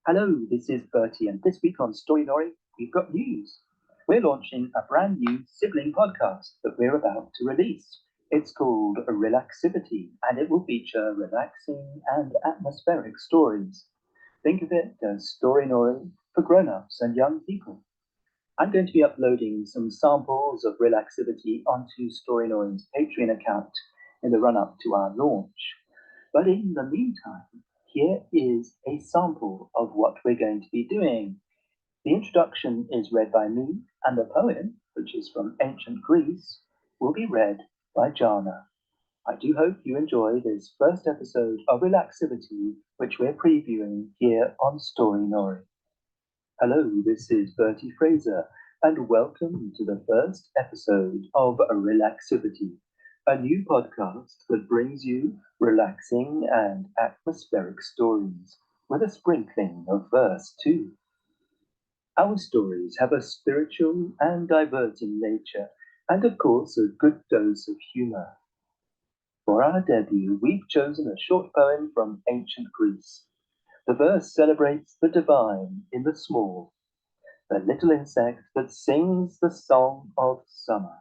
Hello, this is Bertie, and this week on Storynory, we've got news. We're launching a brand new sibling podcast that we're about to release. It's called Relaxivity, and it will feature relaxing and atmospheric stories. Think of it as Storynory for grown-ups and young people. I'm going to be uploading some samples of Relaxivity onto Storynory's Patreon account in the run-up to our launch. But in the meantime, here is a sample of what we're going to be doing. The introduction is read by me, and the poem, which is from ancient Greece, will be read by Jana. I do hope you enjoy this first episode of Relaxivity, which we're previewing here on Storynory. Hello, this is Bertie Fraser, and welcome to the first episode of Relaxivity, a new podcast that brings you relaxing and atmospheric stories, with a sprinkling of verse too. Our stories have a spiritual and diverting nature, and of course a good dose of humour. For our debut, we've chosen a short poem from ancient Greece. The verse celebrates the divine in the small, the little insect that sings the song of summer.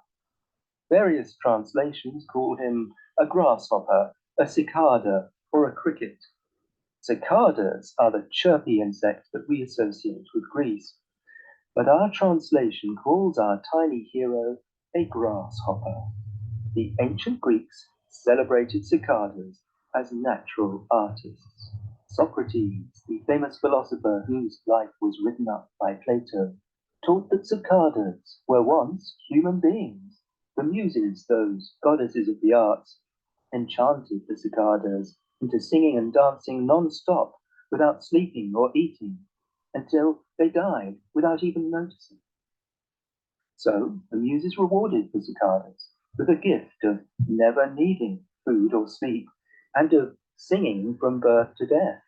Various translations call him a grasshopper, a cicada, or a cricket. Cicadas are the chirpy insects that we associate with Greece, but our translation calls our tiny hero a grasshopper. The ancient Greeks celebrated cicadas as natural artists. Socrates, the famous philosopher whose life was written up by Plato, taught that cicadas were once human beings. The Muses, those goddesses of the arts, enchanted the cicadas into singing and dancing non-stop without sleeping or eating until they died without even noticing. So the Muses rewarded the cicadas with a gift of never needing food or sleep and of singing from birth to death.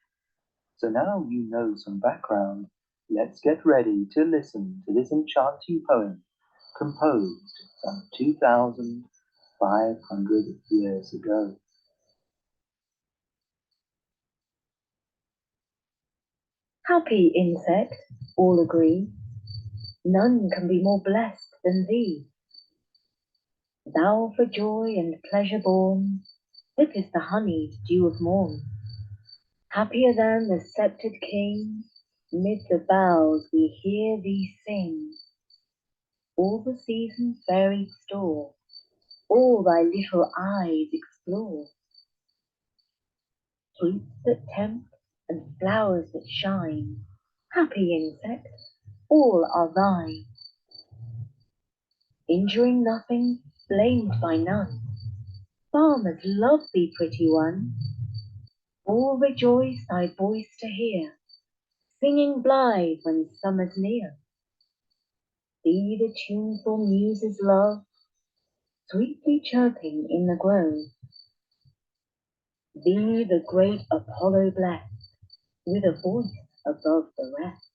So now you know some background. Let's get ready to listen to this enchanting poem composed some 2,500 years ago. Happy insect, all agree, none can be more blessed than thee. Thou for joy and pleasure born, sippest the honeyed dew of morn. Happier than the sceptred king, mid the boughs we hear thee sing. All the season's varied store, all thy little eyes explore. Fruits that tempt and flowers that shine, happy insect, all are thine. Injuring nothing, blamed by none, farmers love thee, pretty one. All rejoice thy voice to hear, singing blithe when summer's near. Thee the tuneful muses love, sweetly chirping in the grove. Thee the great Apollo blessed, with a voice above the rest.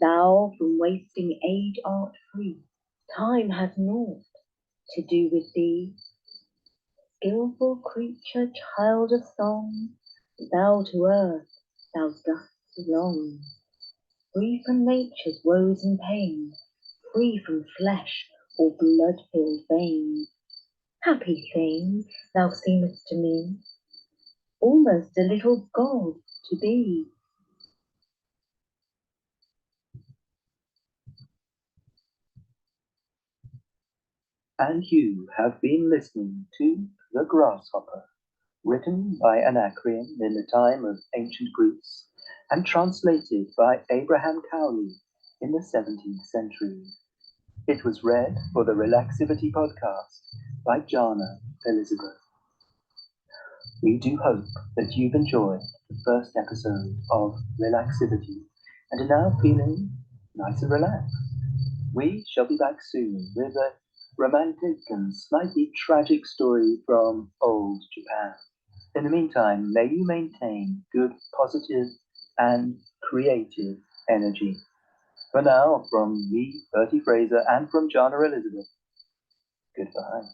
Thou from wasting age art free, time hath naught to do with thee. Skilful creature, child of song, thou to earth thou dost belong. Free from nature's woes and pains, free from flesh or blood-filled veins. Happy thing, thou seemest to me, almost a little god to be. And you have been listening to The Grasshopper, written by Anacreon in the time of ancient Greece and translated by Abraham Cowley in the 17th century. It was read for the Relaxivity podcast by Jana Elizabeth. We do hope that you've enjoyed the first episode of Relaxivity and are now feeling nice and relaxed. We shall be back soon with a romantic and slightly tragic story from old Japan. In the meantime, may you maintain good, positive, and creative energy. For now, from me, Bertie Fraser, and from Jana Elizabeth, goodbye.